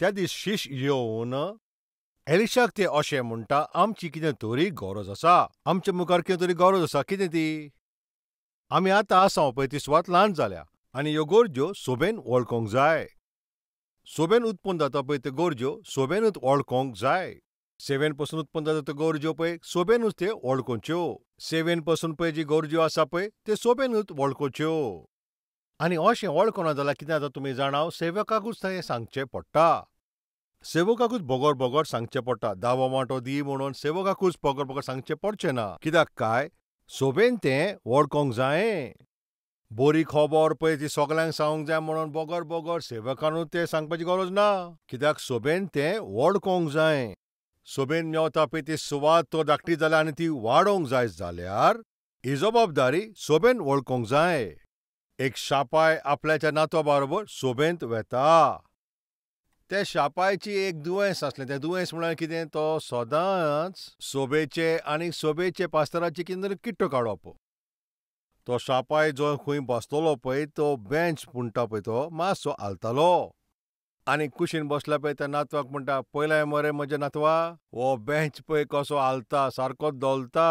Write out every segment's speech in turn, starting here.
त्या दीस शिश येवन एलिशाक ते अशें म्हणटा, आमची कितें तरी गरज आसा. आमच्या मुखार कितें तरी गरज आसा. कितें ती? आमी आतां आसा पळय ती सुवात ल्हान जाल्या आनी ह्यो गरज्यो सोबेन वळखोंक जाय. सोबेन उत्पन्न जाता पळय त्यो गरज्यो सोबेनूच वळखोंक जाय. सेवेन पासून उत्पन्न जाता त्यो गरज्यो पळय सोबेनूच त्यो वळखोच्यो. सेवेन पासून पळय जी गरज्यो आसा पळय त्यो सोबेनूच वळखोच्यो. आनी अशें वळखना जाल्यार कितें जाता तुमी जाणा, सेवकाकूच तें सांगचें पडटा. सेवकाकूच बोगोर बोगोर सांगचें पडटा. दावो वांटो दी म्हणून सेवकाकूच बोगोर बोगोर सांगचें पडचें ना. कित्याक काय, सोबेन तें वळखोंक जायें. बरी खबर पळय ती सगल्यांक सांगूंक जाय म्हणून बोगोर बोगोर सेवकानूच तें सांगपाची गरज ना. कित्याक सोबेन तें वळखोंक जाय. सोबेन मेवता पळय ती सुवात तो धाकटी जाल्या आनी ती वाडोवंक जाय जाल्यार ही जबाबदारी सोबेन वळखोंक जाय. एक शापाय आपल्याच्या नातवा बरोबर सोबेंत वेता. त्या शापायची एक दुयेंस आसलें. तें दुयेंस म्हळ्यार कितें, तो सदांच सोबेचे आनी सोबेचे पास्टराची कितें तरी किट्ट्यो काडप. तो शापाय जो खंय बसतलो पळय तो बेंच म्हणटा पळय तो मातसो हालतालो. आनी कुशीन बसल्या पळय त्या नातवाक म्हणटा, पळयलें मरे म्हज्या नातवा, हो बेंच पळय कसो हालता, सारको दोलता.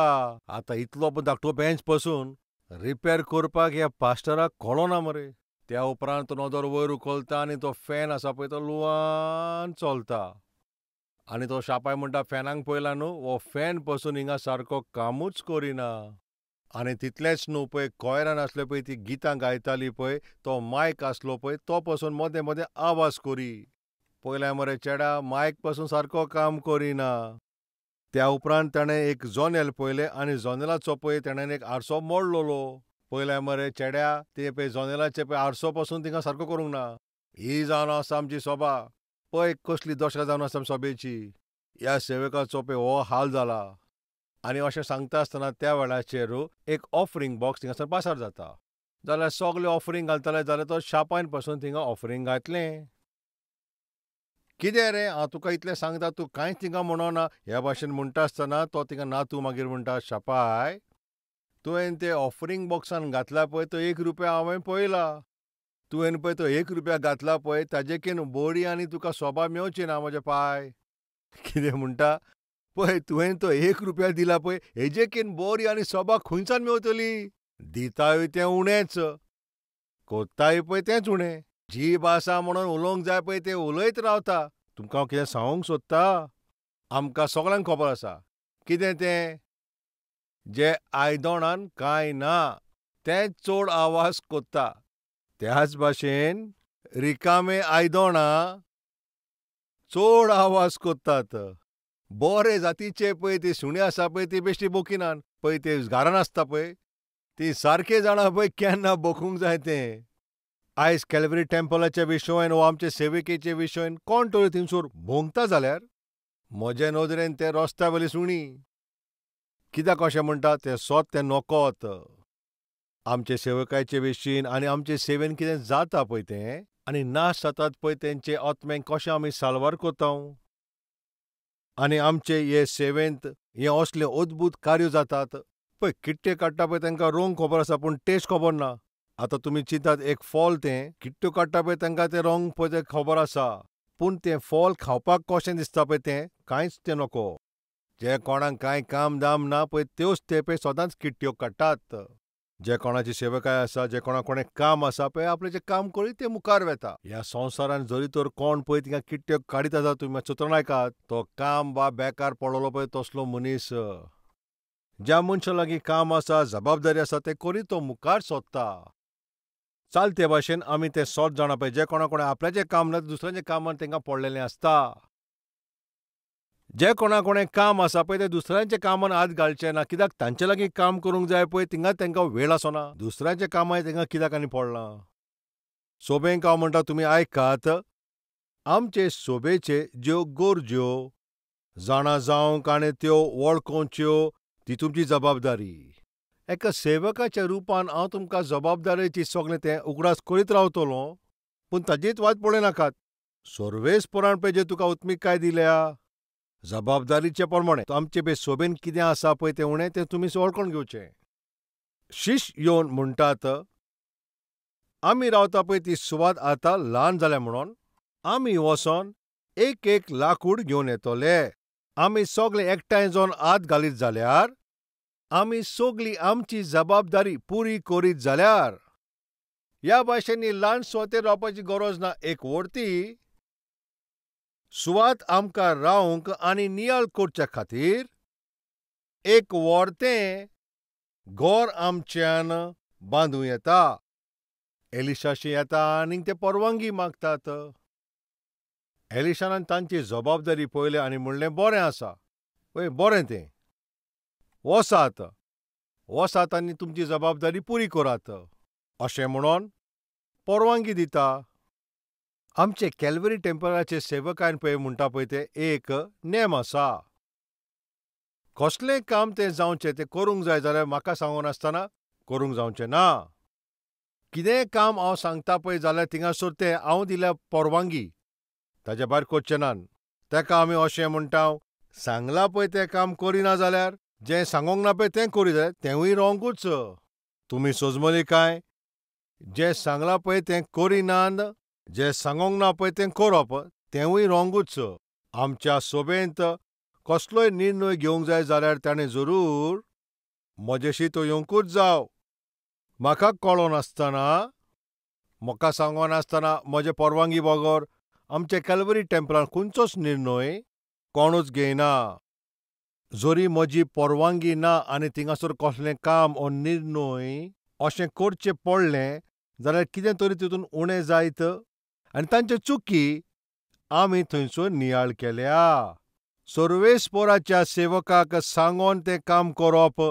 आतां इतलो धाकटो बेंच पसून रिपेर करपाक ह्या पास्टराक कळना मरे. त्या उपरांत तो नदर वयर उखलता आनी तो फॅन आसा पळय तो ल्हान चलता. आनी तो शापाय म्हणटा, फॅनाक पळयला न्हू, हो फॅन पसून हिंगा सारको कामूच करिना. आनी तितलेंच न्हू पळय, कॉयरान आसले पळय ती गितां गायताली पळय, तो मायक आसलो पळय तो पसून मदें मदें आवाज करी. पळयलें मरे चेड्या, मायक पसून सारको काम करिना. त्या उपरांत ताणें एक जनेल पळयलें आनी जनेलाचो पळय ताणें एक आरसो मोडलोलो. पळयलें मरे चेड्या, ते पळय जनेलाचे पळय आरसो पसून तिंगा सारको करूंक ना. ही जावन आसा आमची सोबा. पळय कसली दशा जावन आसा सोबेची. ह्या सेवकाचो पळय हो हाल जाला. आनी अशें सांगता आसतना त्या वेळाचेर एक ऑफरींग बॉक्स थिंगासर पासार जाता. जाल्यार सगलें ऑफरींग घालतले जाल्यार तो शापायन पसून थिंगा ऑफरींग घातलें. कितें रे, हांव तुका इतलें सांगता तूं कांयच थिंगा म्हणना. ह्या भाशेन म्हणटा आसतना तो थिंगा नातू मागीर म्हणटा, शापाय, तुवें तें ऑफरींग बॉक्सान घातला पळय तो ₹1 हांवें पळयला. तुवें पळय तो ₹1 घातला पळय ताजेकीन बरी आनी तुका सोबा मेवची ना म्हजे पाय. कितें म्हणटा, पळय तुवें तो ₹1 दिला पळय हेजेकीन बरी आनी सोबा खंयच्यान मेवतली. दिताय तें उणेंच, कोत्ताय पळय तेंच उणें. जीब आसा म्हणून उलोवंक जाय पळय तें उलयत रावता. तुमकां हांव कितें सांगूंक सोदतां, आमकां सगळ्यांक खबर आसा. कितें तें, जे आयदोणान कांय ना तेंच चड आवाज कोत्ता. त्याच भाशेन रिकामे आयदोणां चड आवाज कोत्तात. बरे जातीचे पळय ती सुणी आसा पळय ती बेश्टी बोकिनान. पळय ते घरान आसता पळय ती सारके जाणा पळय केन्ना बोकूंक जाय तें. आयज कॅल्वरी टेंपलाच्या विशयान वा आमचे सेविकेचे विशयान कोण तरी थिंगसर भोंगता जाल्यार म्हजे नदरेन ते रस्त्यावयली सुणी. कित्याक अशें म्हणटा, ते सोत ते नकोत. आमचे सेवकाचे विशीन आनी आमचे सेवेन कितें जाता पळय तें आनी नाश जातात पळय तेंचे आत्मे कशें आमी साल्वार कोतांव. आनी आमचे हे सेवेंत हे असले अद्भुत कार्य जातात पळय. किट्टे काडटा पळय तांकां रंग खबर आसा पूण टेस्ट खबर ना. आतां तुमी चिंतात, एक फळ तें किट्ट्यो काडटा पळय तांकां ते रंग पळय ते खबर आसा, पूण तें फळ खावपाक कशें दिसता पळय तें कांयच तें नको. जे कोणाक कांय काम दाम ना पळय त्योच ते पळय सदांच किट्ट्यो काडटात. जे कोणाची सेवकाय आसा, जे कोणाक काम आसा पळय आपलें जें काम करीत ते मुखार वेता. ह्या संवसारान जरी तर कोण पळय थिंगा किट्ट्यो काडीत आसा तुमी मातशें चिंतून आयकात, तो काम वा बेकार पडलोलो पळय तसलो मनीस. ज्या मनशा लागीं काम आसा, जबाबदारी आसा तें करीत तो मुखार सोदता. चालते भाशेन आमी तें सोत जाणा पळय, जे कोणाक आपल्याचें काम ना दुसऱ्याचें कामान तांकां पडलेलें आसता. जे कोणाक काम आसा पळय ते दुसऱ्यांच्या कामान हात घालचे ना. कित्याक तांचे लागीं काम करूंक जाय पळय थिंगा तांकां वेळ आसना. दुसऱ्यांच्या कामांय तांकां कित्याक आनी पडलां. सोबेंक हांव म्हणटा तुमी आयकात, आमचे सोबेचे ज्यो गरज्यो जाणा जावंक आनी त्यो वळखोवच्यो ती तुमची जबाबदारी. एका सेवकाच्या रुपान हांव तुमकां जबाबदारेची सगळें तें उगडास करीत रावतलों, पूण ताजीच वाट पळय नाकात. सर्वेस्परान पळय जे तुका उत्मिकाय दिल्या जबाबदारीचे प्रमाणें आमचे पळय सोबेन कितें आसा पळय तें उणें तें तुमी वळखून घेवचें. शिश येवन म्हणटात, आमी रावता पळय ती सुवात आतां ल्हान जाल्या म्हणून आमी वचोन एक एक लाकूड घेवन येतले. आमी सगळे एकठांय जावन आत घालीत जाल्यार, आमी सगळी आमची जबाबदारी पुरी करीत जाल्यार, ह्या भाशेनी ल्हान सुवातेर रावपाची गरज ना. एक व्हडती सुवात आमकां रावंक आनी नियाळ करचे खातीर एक व्हडतें घर आमच्यान बांदूं येता. एलिशाशी येता आनी ते परवानगी मागतात. एलिशान तांची जबाबदारी पळयली आनी म्हणलें, बरें आसा, पळय बरें तें, वसात आनी तुमची जबाबदारी पुरी करात. अशें म्हणून परवानगी दिता. आमचे कॅल्वरी टेंपलाचे सेवकायन पळय म्हणटा पळय ते एक नेम आसा. कसलेंय काम तें जावचें तें करूंक जाय जाल्यार म्हाका सांगनासतना करूंक जावचें ना. कितेंय काम हांव सांगता पळय जाल्यार थिंगासर तें हांव दिल्या परवानगी ताचे भायर करचें नात. तेका आमी अशें म्हणटा, सांगलां पळय तें काम करिना जाल्यार, जें सांगोंक ना पळय तें करीत जाल्यार तेंवूय रोंगूच. तुमी सोजमली काय? जें सांगलां पळय तें करिनात, जें सांगोंक ना पळय तें करप तेंवूय रोंगूच. आमच्या सभेंत कसलोय निर्णय घेवंक जाय जाल्यार ताणें जरूर म्हजेशी तो येवंकूच जावं. म्हाका कळोन नासतना, म्हाका सांगनासतना, म्हजे परवानगी बगर आमचे कॅल्वरी टेंपलांत खंयचोच निर्णय कोणूच घेयना. जरी म्हजी परवानगी ना आनी थिंगासर कसलें काम ओ निर्णय अशें करचें पडलें जाल्यार कितें तरी तितून उणें जायत आनी तांच्यो चुकी आमी थंयसर नियाळ केल्या. सर्वेस्पराच्या सेवकाक सांगोन तें काम करप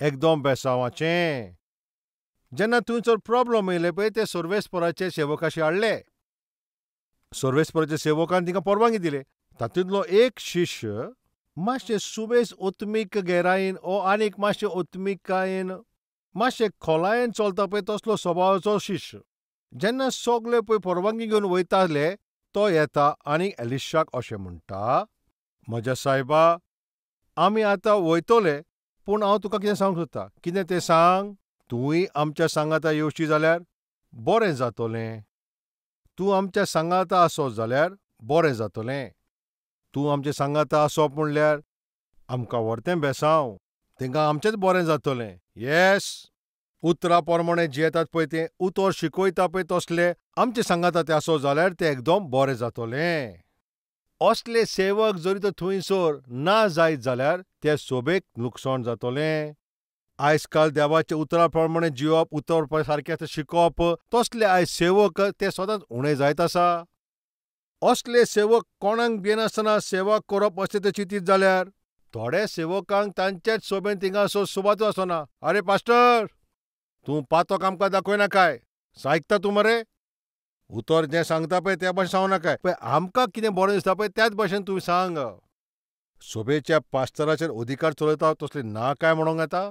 एकदम बेसांवाचें. जेन्ना थंयसर प्रॉब्लेम येयले पळय ते सर्वेस्पराचे सेवकाशी हाडले. सर्वेस्पराच्या सेवकान तिका परवानगी दिली. तातूंतलो एक शिश्य मातशें सुबेज ओत्मीक गॅरायेन ओ आनीक मातशें ओत्मीकायेन मातशें खोलायेन चलता पळय तसलो स्वभावाचो शिश्य. जेन्ना सगळे पळय परवानगी घेवन वयताले, तो येता आनी एलिशाक अशें म्हणटा, म्हज्या सायबा, आमी आतां वयतले, पूण हांव तुका कितें सांगूंक सोदतां. कितें तें सांग. तूंय आमच्या सांगाता येवशी जाल्यार बरें जातलें. तूं आमच्या सांगाता आसत जाल्यार बरें जातलें. तूं आमच्या सांगाता आसप म्हणल्यार आमकां व्हडतें बेसांव, थिंगा आमचेंच बरें जातलें. येस, उतरां प्रमाणें जें येतात पळय तें उतर शिकयता पळय तसलें आमचे सांगाता तें आसत जाल्यार तें एकदम बरें जातलें. असले सेवक जरी तर थंयसर ना जायत जाल्यार ते सभेक लुकसाण जातलें. आयज काल देवाच्या उतरां प्रमाणें जिवप, उतर सारकें शिकप, तसले आयज सेवक ते सदांच उणें जायत आसा. असले सेवक कोणाक भियेनासतना सेवा करप अशें ते चिंतीत जाल्यार थोड्या सेवकांक तांचेच सभेंत थिंगासर सुवातो आसना. आरे पास्टर, तूं पातोक आमकां दाखयना काय? आयकता तूं मरे? उतर जें सांगता पळय त्या भाशेन सांगना काय? पळय आमकां कितें बरें दिसता पळय त्याच भाशेन तुवें सांग. सभेच्या पास्टराचेर अधिकार चलयता तसले ना काय म्हणूंक येता?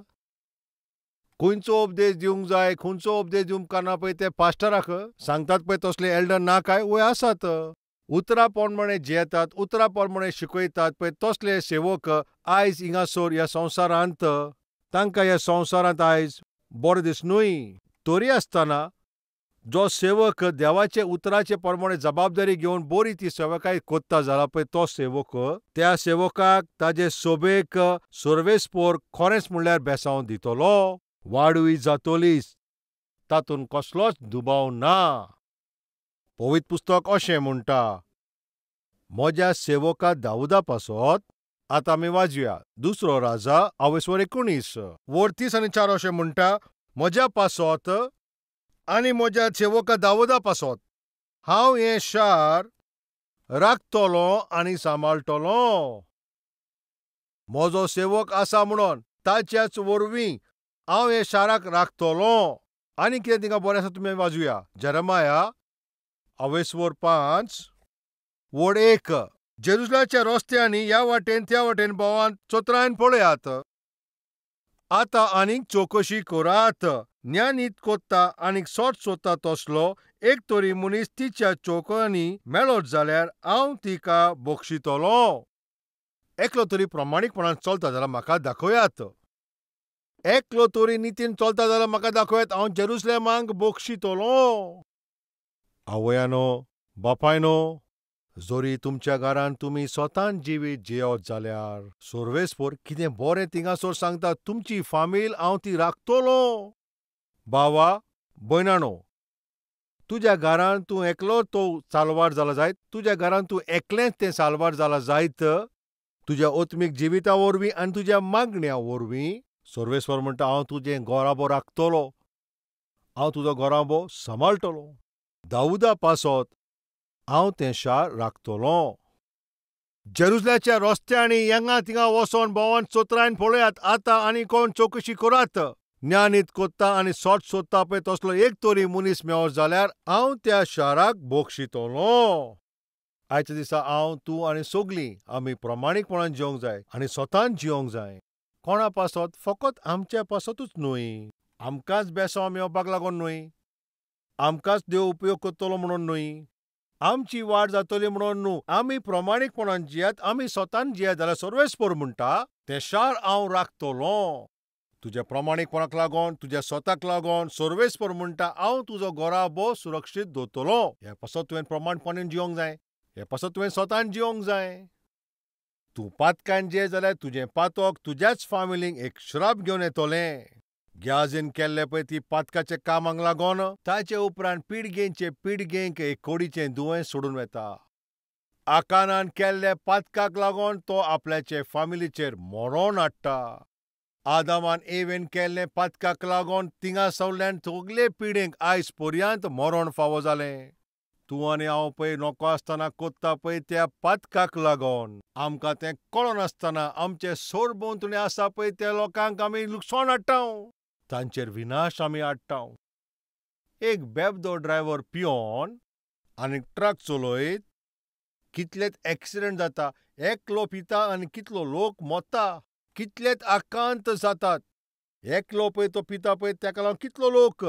खंयचो उपदेश दिवंक जाय, खंयचो उपदेश दिवंक उपकारना पळय ते पास्टराक सांगतात पळय तसले एल्डर ना काय? वय आसात. उतरां प्रमाणें जेतात, उतरां प्रमाणें शिकयतात पळय तसले सेवक आयज हिंगासर ह्या संवसारांत तांकां ह्या संवसारांत आयज बरें दिसनूय. तरी आसतना जो सेवक देवाचे उतराचे प्रमाणें जबाबदारी घेवन बरी ती सेवकाय कोत्ता जाला पळय तो सेवक, त्या सेवकाक ताजे सभेक सर्वेस्पोर खरेंच म्हणल्यार बेसांव दितलो, वाडूय जातलीच. तातूंत कसलोच दुबाव ना. पवित्र पुस्तक अशें म्हणटा, म्हज्या सेवका दाऊदा पासत आतां आमी वाजया. दुसरो राजा 19 वर्तीस आनी 4 अशें म्हणटा, म्हज्या पासत आनी म्हज्या सेवका दाऊदा पासत हांव हें शार राखतलों आनी सांबाळटलों. म्हजो सेवक आसा म्हणून ताच्याच वरवीं हांव हे शाराक राखतलों. आनी कितें थिंगा बरें आसा तुमी वाजूया. जेरेमाया 5 वड 1. जेरुसलेमाच्या रस्त्यांनी ह्या वाटेन त्या वाटेन भोंवान चोत्रायन पळयात. आतां आनीक चवकशी करात. ज्ञानीत कोत्ता आनीक सोट सोदता तसलो एक तरी मनीस तिच्या चौकांनी मेळत जाल्यार हांव तिका बक्षितलों. एकलो तरी प्रामाणीकपणान चलता जाल्यार म्हाका दाखयात. एकलो तरी नितीन चलता जाल्यार म्हाका दाखयात. हांव जेरुसलेमाक बक्षितलों. आवयानो, बापायनो, जोरी तुमच्या घरांत तुमी स्वतान जिवीत जेवत जाल्यार सोर्वेस्पोर कितें बरें थिंगासोर सांगता तुमची फामील हांव ती राखतलों. भावा, भयणानो, तुज्या घरांत तूं एकलोच तो साल्वार जाला जायत, तुज्या घरांत तूं एकलेंच तें साल्वार जाला जायत, तुज्या ओत्मीक जिविता वरवीं आनी तुज्या मागण्या वरवीं सोर्वेस्वर म्हणटा हांव तुजें गोराबो राखतलों. हांव तुजो गोराबो सांबाळटलों. दाऊदा पासत हांव तें शार राखतलों. जेरुसलेमाच्या रस्त्यांनी हिंगा थिंगा वचोन भोंवन चोत्रायन पळयात आतां आनी कोण चवकशी करात. ज्ञानीत कोत्ता आनी सोट सोदता पळय तसलो एक तरी मनीस मेळत जाल्यार हांव त्या शाराक बोगशितलों. आयच्या दिसा हांव, तूं आनी सगलीं आमी प्रमाणीकपणान जिवंक जाय आनी स्वतान जिवंक जाय. कोणा पासत फकत आमच्या पासतूच न्हय, आमकांच बेसांव मेळपाक लागून न्हय, आमकांच देव उपयोग करतलो म्हणून न्हय, आमची वाड जातली म्हणून न्हय, आमी प्रमाणीकपणान जियेत, आमी स्वतान जियेत जाल्यार सोर्वेस्पर म्हणटा तें शार हांव राखतलों. तुज्या प्रमाणीकपणाक लागून, तुज्या स्वताक लागून सोर्वेस्पर म्हणटा हांव तुजो गोराबो सुरक्षीत दवरतलों. हे पासत तुवें प्रमाणीकपणान जिवंक जाय, हे पासत तुवें स्वतान जिवंक जाय. तूं पातकान जियेत जाल्यार तुजें पातक तुज्याच फामिलीक एक श्राप घेवन येतलें. ग्याजीन केल्ले पळय ती पातकाच्या कामाक लागून ताचे उपरांत पिळगेचे पिळगेक एक कोडीचें दुयेंस सोडून वेता. आकानान केल्ल्या पातकाक लागून तो आपल्याचे फामिलीचेर मरण हाडटा. आदामान एवेन केल्ले पातकाक लागून थिंगासरल्यान सगले पिळगेक आयज पर्यंत मरण फावो जालें. तूं आनी हांव पळय नॉको आसतना कोत्ता पळय त्या पातकाक लागून आमकां तें कळनासतना आमचे सरभोंवतणी आसा पळय त्या लोकांक आमी लुकसाण हाडटां. तांचेर विनाश आमी हाडटां. एक बेबदो ड्रायव्हर पियोन आनी ट्रक चलयत कितलेच एक्सिडेंट जाता. एकलो पिता आनी कितलो लोक मरता. कितलेच आकांत जातात. एकलो पळय तो पिता पळय ताका लागून कितलो लोक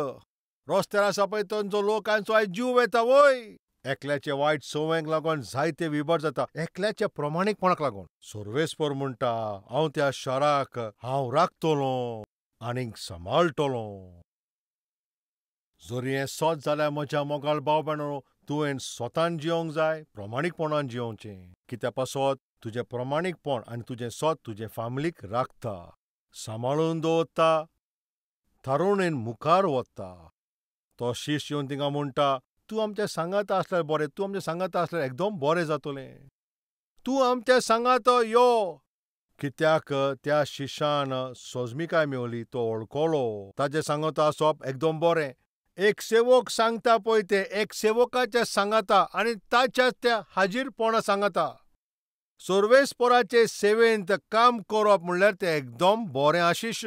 रस्त्यार आसा पळय तांचो लोकांचो आयज जीव वेता वय. एकल्याचे वायट संवयेक लागून जायते विबर जाता. एकल्याच्या प्रमाणीकपणाक लागून सोर्वेस्पर म्हणटा हांव त्या शाराक हांव राखतलों आनीक सांबाळटलों. जरी हें सत जाल्यार म्हज्या मोगाल भाव भयणांनो, तुवें स्वतान जिवंक जाय, प्रमाणीकपणान जिवचें. कित्या पासत तुजें प्रमाणीकपण आनी तुजें सत तुजे फामिलीक राखता, सांबाळून दवरता, थारोवणेन मुखार व्हरता. तो शिश्य येवन थिंगा म्हणटा तूं आमच्या सांगाता आसल्यार बरें, तूं आमच्या सांगाता आसल्यार एकदम बरें जातलें. तूं आमच्या सांगात यो. कित्याक त्या शिश्यान सोजमीकाय मेवली, तो वळखलो. ताचे सांगत आसप एकदम बरें. एक सेवक सांगता पळय तें एक सेवकाच्या सांगाता आनी ताच्याच त्या हाजीरपणा सांगाता. सोर्वेस्पराचे सेवेंत काम करप म्हणल्यार तें एकदम बरें आशिश.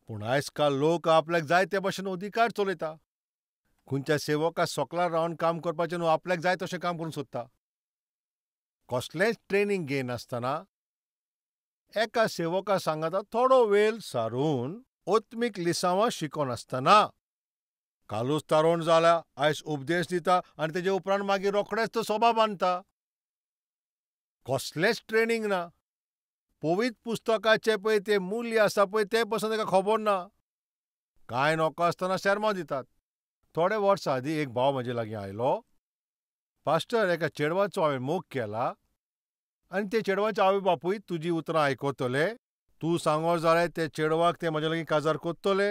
पूण आयज काल लोक आपल्याक जाय ते भाशेन अधिकार चलयता. खंयच्या सेवका सकलार रावन काम करपाचें न्हय, आपल्याक जाय तशें काम करूंक सोदता. कसलेंच ट्रेनींग घेयनासतना एका सेवका सांगाता थोडो वेळ सारून ओत्मीक लिसांवां शिकोनासतना कालूच तारोवन जाला, आयज उपदेश दिता आनी तेजे उपरांत मागीर रोखडेच तो सभा बांदता. कसलेंच ट्रेनींग ना. पवित्र पुस्तकाचें पळय तें मूल्य आसा पळय तें पासून ताका खबर ना. कांय नॉको आसतना सेर्मां दितात. थोडे वर्सां आदीं एक भाव म्हजे लागीं आयलो. पास्टर, एका चेडवाचो हांवें मोग केला आनी ते चेडवाचे आवय बापूय तुजीं उतरां आयकतले. तूं सांगत जाल्यार ते चेडवाक ते म्हजे लागीं काजार करतले.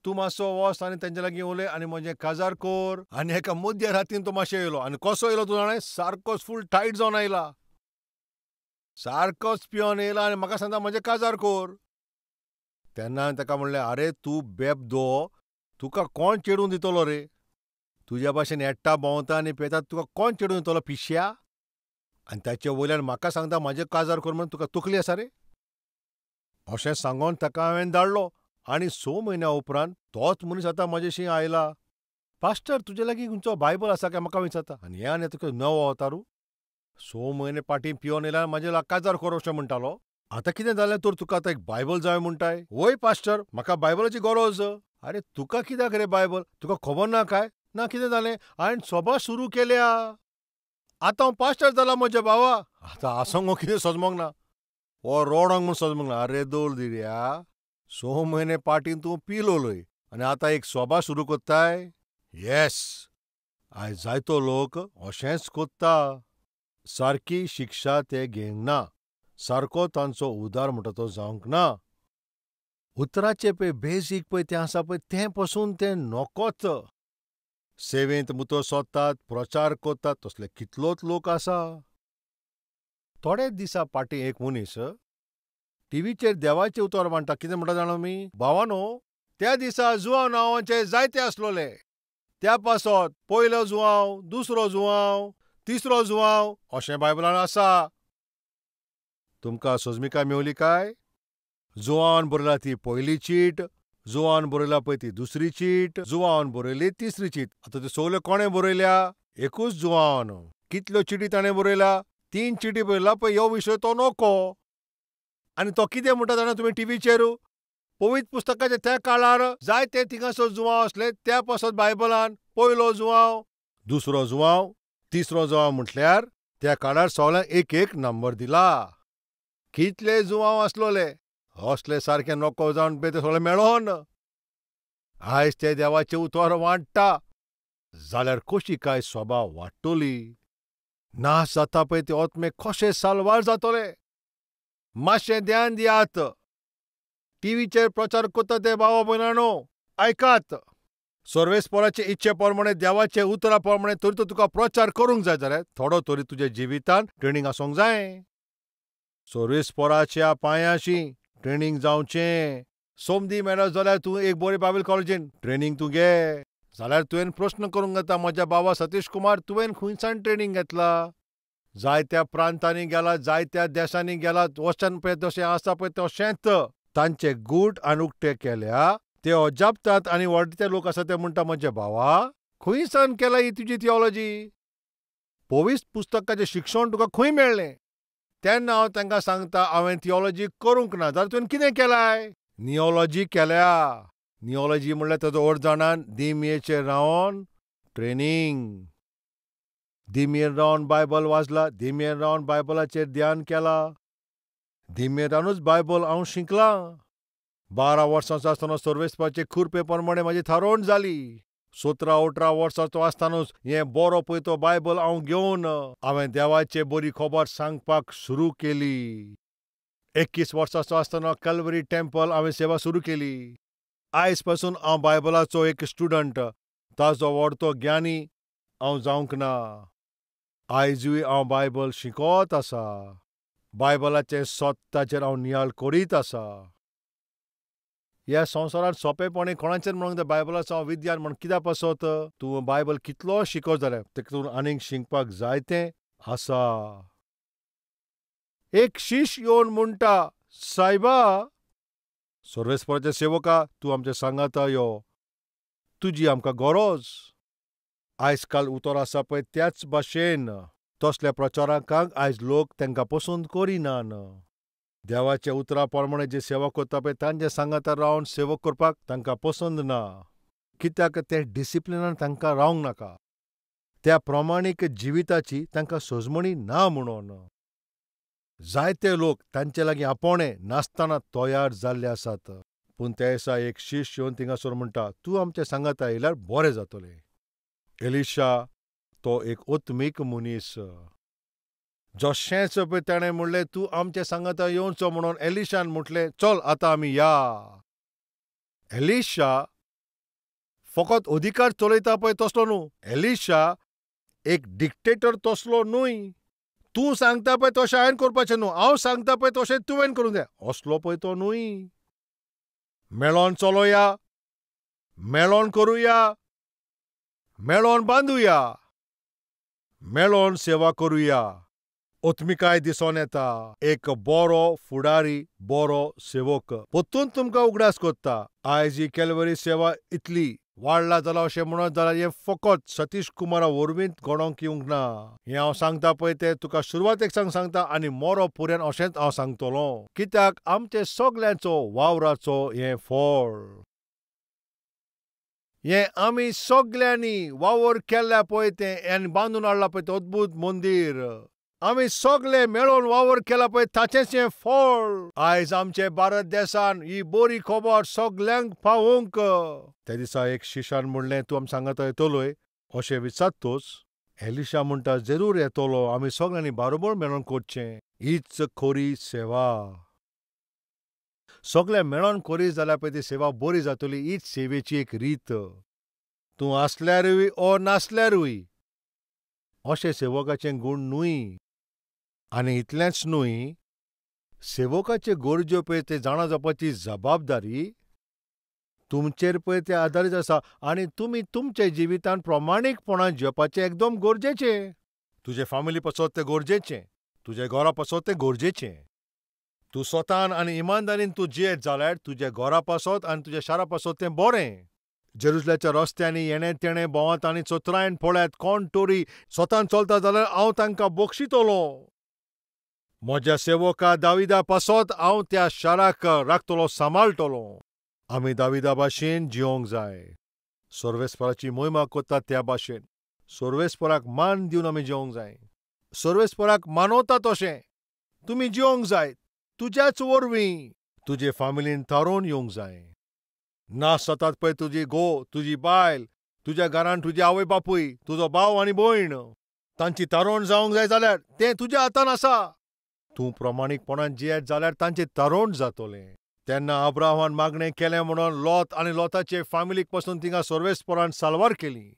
तूं मातसो वच आनी तेंचे लागीं उलय आनी म्हजें काजार कर. आनी एका मध्य रातीन तो मातशें येयलो आनी कसो येयलो तूं जाणा, सारकोच फूल टायट जावन आयला. सारकोच पियोन येयला आनी म्हाका सांगता म्हजें काजार कर. तेन्ना हांवें ताका म्हणलें, आरे तूं बेबदो, तुका कोण चेडूं दितलो रे? तुज्या भाशेन एकटा भोंवता आनी पेता तुका कोण चेडूं दितलो पिश्या? आनी ताचे वयल्यान म्हाका सांगता म्हाजें काजार कर म्हणून तुका तकली आसा रे? अशें सांगोन ताका हांवें धाडलो आनी 6 म्हयन्यां उपरांत तोच मनीस आतां म्हजेशी आयला. पास्टर, तुजे लागीं खंयचो बायबल आसा काय म्हाका विचारता. आनी हे आनी तुका नवो अवतारू? 6 म्हयने फाटीं पियोन येयल्यार म्हाजे काजार कर अशें म्हणटालो. आतां कितें जालें तर तुका आतां एक बायबल जाय म्हणटाय? वय पास्टर, म्हाका बायबलाची गरज. आरे तुका कित्याक रे बायबल? तुका खबर ना काय? ना कितें जालें? हांवें सभा सुरू केल्या. आतां हांव पास्टर जाला म्हज्या भावा. आतां आसोंक कितें सजमोंक ना. हो रोडोंक म्हूण सजमोंक ना. आरे दवरदिऱ्या, 6 म्हयने फाटीं तूं पिलोलय आनी आतां एक सभा सुरू कोत्ताय? येस, आयज जायतो लोक अशेंच कोत्ता. सारकी शिक्षा ते घेवंक ना. सारको तांचो उदार म्हणटा तो जावंक ना. उतराचें पळय बेसीक पळय तें आसा पळय तें पासून तें नकोच. सेवेंत मुतो सोदतात, प्रचार कोत्तात तसले कितलोच लोक आसा. थोडेच दिसा फाटीं एक मनीस टीव्हीचेर देवाचें उतर मांडटा. कितें म्हणटा जाणा आमी? भावांनो, त्या दिसा जुंवांव नांवांचे जायते आसलोले. त्या पासत पयलो जुंवांव, दुसरो जुंवांव, तिसरो जुंवांव अशें बायबलांत आसा. तुमकां सोजमिकाय मेवली काय? जुंवावान बरयला ती पयली चीट, जुंवावान बरयला पळय ती दुसरी चीट, जुंवावान बरयली तिसरी चीट. आतां त्यो सगल्यो कोणें बरयल्या? एकूच जुंवावान. कितल्यो चिटी ताणें बरयल्या? 3 चिटी बरयला पळय ह्यो विशय तो नोको. आनी तो कितें म्हणटा जाणा तुमी टीव्हीचेर? पवित्र पुस्तकाच्या त्या काळार जायते थिंगासर जुंवाव आसले. त्या पासत बायबलांत पयलो जुंवाव, दुसरो जुंवाव, तिसरो जुंवाव म्हटल्यार त्या काळार सगळ्यांक एक एक नंबर दिला. कितले जुंवाव आसलोले. असले सारके नोको जावन पळय ते सगळे मेळोन. आयज ते देवाचें उतर वांट्टा जाल्यार कशी काय सभा वाडटली. नाश जाता पळय ते ओतमे कशे साल्वार जातले. मातशें ध्यान दियात. टीव्हीचेर प्रचार कोत्ता ते भावा भयणांनो, आयकात. सर्वेस्पराचे इच्छे प्रमाणे देवाचे उतरा प्रमाणे तरी तुका प्रचार करूंक जाय जाल्यार थोडो तरी तुज्या जिवितांत ट्रेनींग आसूंक जाय. सर्वेस्पराच्या पांयाशी ट्रेनींग जावचें. सोमदी मेळत जाल्यार तूं एक बरे बायबल कॉलेजीन ट्रेनींग तूं घे. जाल्यार तुवें प्रश्न करूंक येता, म्हज्या बाबा सतीश कुमार तुवें खंयसान ट्रेनींग घेतला? जायत्या प्रांतांनी गेला, जायत्या देशांनी गेला. वचन पळय तशें आसा पळय तशेंच तांचे गूट आनी उक्ते केल्या. ते अजापतात आनी व्हडले लोक आसा ते म्हणटा, म्हजे भावा खंयसान केला ही तुजी थियोलॉजी? पवित्र पुस्तकाचें शिक्षण तुका खंय मेळ्ळें? तेन्ना हांव तांकां सांगता, हांवें थियोलॉजी करूंक ना. जाल्यार तुवें कितें केलाय? नियोलॉजी केल्या. नियोलॉजी म्हणल्यार ताजो अर्थ जाणान दिमयेचेर रावन ट्रेनींग. दिमयेर रावन बायबल वाचला, दिमयेर रावन बायबलाचेर ध्यान केला. दिमयेर रावनूच बायबल हांव शिकलां. 12 वर्सांचो आसतना सर्वेस्पराचे खुरपे प्रमाणे म्हाजी थारोवण जाली. 17-18 वर्सांचो आसतनाच हें बरो पळय तो बायबल हांव घेवन हांवें देवाची बरी खबर सांगपाक सुरू केली. 21 वर्सांचो आसतना कॅल्वरी टेंपल हांवें सेवा सुरू केली. आयज पासून हांव बायबलाचो एक स्टुडंट, ताजो व्हडतो ज्ञानी हांव जावंक ना. आयजूय हांव बायबल शिकोत आसा. बायबलाचें ताचेर हांव नियाळ करीत आसा. ह्या संवसारांत सोंपेपणी कोणाचेर म्हणूंक जाय बायबलाचो हांव विद्वान म्हण कित्याक पासत? तूं बायबल कितलो शिको जाल्यार तेतून आनीक शिकपाक जायतें आसा. एक शिश्य येवन म्हणटा, सायबा, सर्वेस्पराचे सेवका, तूं आमच्या सांगात यो. तुजी आमकां गरज. आयज काल उतर आसा पळय त्याच भाशेन तसल्या प्रचारकांक आयज लोक तांकां पसंत करिनात. देवाच्या उतरा प्रमाणे जे सेवा करता पळय तांचे सांगातार रावन सेवक करपाक तांकां पसंत ना. कित्याक ते डिसिप्लिनान तांकां रावंक नाका. त्या प्रमाणीक जिविताची तांकां सोजमणी ना म्हणून. जायते लोक तांचे लागीं आपोणे नासतना तयार जाल्ले आसात. पूण त्या दिसा एक शिश्य येवन थिंगासर म्हणटा, तूं आमच्या सांगाता येयल्यार बरें जातलें. एलिशा तो एक उत्मीक मनीस. जशेंच पळय ताणें म्हणलें, तूं आमच्या सांगाता येवचो म्हणून एलिशान म्हटलें, चल आतां आमी या. एलिशा फकत अधिकार चलयता पळय तसलो न्हू. एलिशा एक डिक्टेटर तसलो न्हय. तूं सांगता पळय तशें हांवें करपाचें न्हू, हांव सांगता पळय तशें तुवें करूंक जाय असलो पळय तो न्हय. मेळोन चलोया, मेळोन करुया, मेळोन बांदुया, मेळोन सेवा करुया. ओत्मिकाय दिसोन येता. एक बरो फुडारी, बरो सेवक परतून तुमकां उगडास कोत्ता. आयज ही कॅल्वरी सेवा इतली वाडला जाल्यार अशें म्हणत जाल्यार हें फकत सतीश कुमारा वरवींच घडोवंक येवंक ना. हें हांव सांगता पळय तें तुका सुरवातेक सांगता आनी मोरो पर्यंत अशेंच हांव सांगतलों. कित्याक आमचे सगल्यांचो वावराचो हें फळ. हें आमी सगल्यांनी वावर केल्ल्या पळय तें आनी बांदून हाडलां पळय तें अद्भुत मंदीर. आमी सगळे मेळोन वावर केला पळय ताचेंच हें फळ. आयज आमचे भारत देशान ही बरी खबर सगल्यांक पावोवंक. त्या दिसा एक शिश्यान म्हणलें, तूं आमकां सांगाता येतलोय अशें विचारतोच एलिशा म्हणटा जरूर येतलो आमी सगळ्यांनी बरोबर मेळून करचें. हीच खरी सेवा. सगळे मेळोन करीत जाल्यार पळय ती सेवा बरी जातली. हीच सेवेची एक रीत. तूं आसल्यारूय ओ नासल्यारूय अशें सेवकाचें गूण न्हय. आनी इतलेंच न्हय, सेवकाचे गरज्यो पळय ते जाणा जावपाची जबाबदारी तुमचेर पळय ते आदारीत आसा आनी तुमी तुमच्या जिवितांत प्रामाणीकपणान जिवपाचें एकदम गरजेचें. तुजे फामिली पासत तें गरजेचें. तुजे घरा पासत तें गरजेचें. तूं स्वतान आनी इमानदारीन तूं जियेत जाल्यार तुजे घरा पासत आनी तुज्या शारा पासत तें बरें. जेरुसलेच्या रस्त्यांनी येणे तेणे भोंवात आनी चोत्रायन पळयात कोण तरी स्वतान चलता जाल्यार हांव तांकां बक्षितलों. म्हज्या सेवका दाविदा पासत हांव त्या शाराक राखतलों, सांबाळटलों. आमी दाविदा भाशेन जिवंक जाय. सर्वेस्पराची मोहिमा करतात त्या भाशेन. सर्वेस्पराक मान दिवन आमी जिवंक जाय. सर्वेस्पराक मानवता तशें तुमी जिवंक जाय. तुज्याच वरवीं तुजे फामिलीन थारोवन येवंक जाय. नाश जातात पळय तुजी घोव, तुजी बायल, तुज्या घरांत तुजी आवय बापूय, तुजो भाव आनी भयण, तांची थारोवण जावंक जाय जाल्यार तें तुज्या हातान आसा. तूं प्रामाणीकपणान जियेत जाल्यार तांचें थारोवण जातलें. तेन्ना अब्राहमान मागणें केलें म्हणून लॉत आनी लॉताचे फामिलीक पासून तिंगा सर्वेस्परान सालवार केली.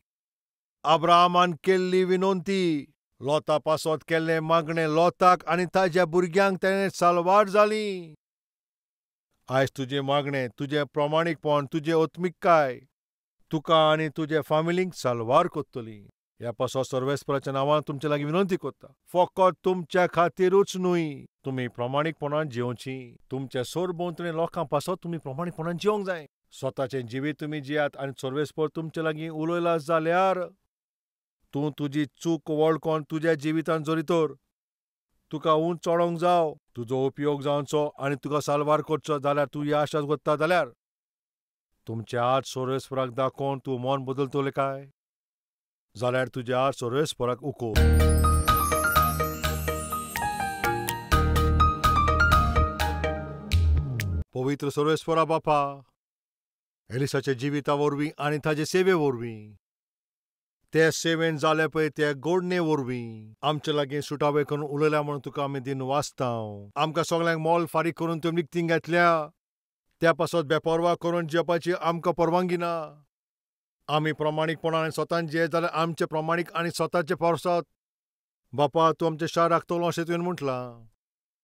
अब्राहमान केल्ली विनोवणी लॉता पासत केल्लें मागणें लॉताक आनी ताच्या भुरग्यांक तेणें सालवार जाली. आयज तुजें मागणें, तुजें प्रामाणीकपण, तुजी ओत्मीकताय तुका आनी तुजे फामिलीक सालवार करतली. ह्या पासत सर्वेस्पराच्या नांवान तुमचे लागीं विनंती करता. फकत तुमच्या खातीरूच न्हय, तुमी प्रामाणीकपणान जिवचीं. तुमच्या सरभोंवतणी लोकां पासत तुमी प्रामाणीकपणान जिवंक जाय. स्वताचें जिवीत तुमी जियात आनी सर्वेस्पर तुमचे लागीं उलयला जाल्यार तूं तुजी चूक वळखोन तुज्या जिवितांत जरी तर तुका उंच चडोवंक जावं, तुजो उपयोग जावचो आनी तुका सालवार करचो जाल्यार तूं ह्या आशात करता जाल्यार तुमचे हात सर्वेस्पराक दाखोवन तूं मन बदलतलें काय? जाल्यार तुजे हात सर्वेस्पराक उखल. पवित्र सर्वेस्परा बापा, एलिसाच्या जिविता वरवीं आनी ताचे सेवे वरवीं, ते सेवेन जाले पळय ते गोडणे वरवीं आमचे लागीं सुटावे करून उलयल्या म्हणून तुका आमी दिन वाचतांव. आमकां सगळ्यांक मोल फारीक करून तुवें निखतीन घेतल्या. त्या पासत बेपरवा करून जिवपाची आमकां परवानगी ना. आमी प्रामाणीकपणान स्वतान जियेत जाल्यार आमचे प्रामाणीक आनी स्वताचे पासत बापा तूं आमचें शार राखतलो अशें तुवें म्हटलां.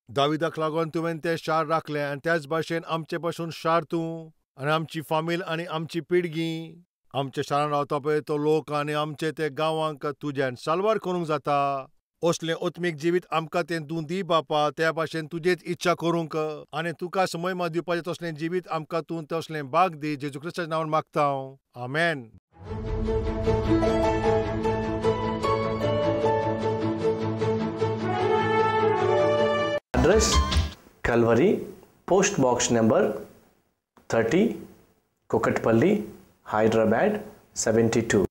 दाविदाक लागून तुवें तें शार राखलें आनी त्याच भाशेन आमचे पासून शार तूं आनी आमची फामील आनी आमची पिळगी, आमच्या शारान रावता पळय तो लोक आनी आमचे ते गांवांक तुज्यान सालवार करूंक जाता. असलें ओत्मीक जिवीत आमकां तें तूं दी बापा. त्या भाशेन तुजेच इच्छा करूंक आनी तुकाच महिमा दिवपाचें तसलें जिवीत आमकां तूं तसलें भाग दी. जेजू क्रिस्ताच्या नांवान मागता हांव. आमेन. Address Calvary, Post Box number 30, Kokatpalli, Hyderabad 72.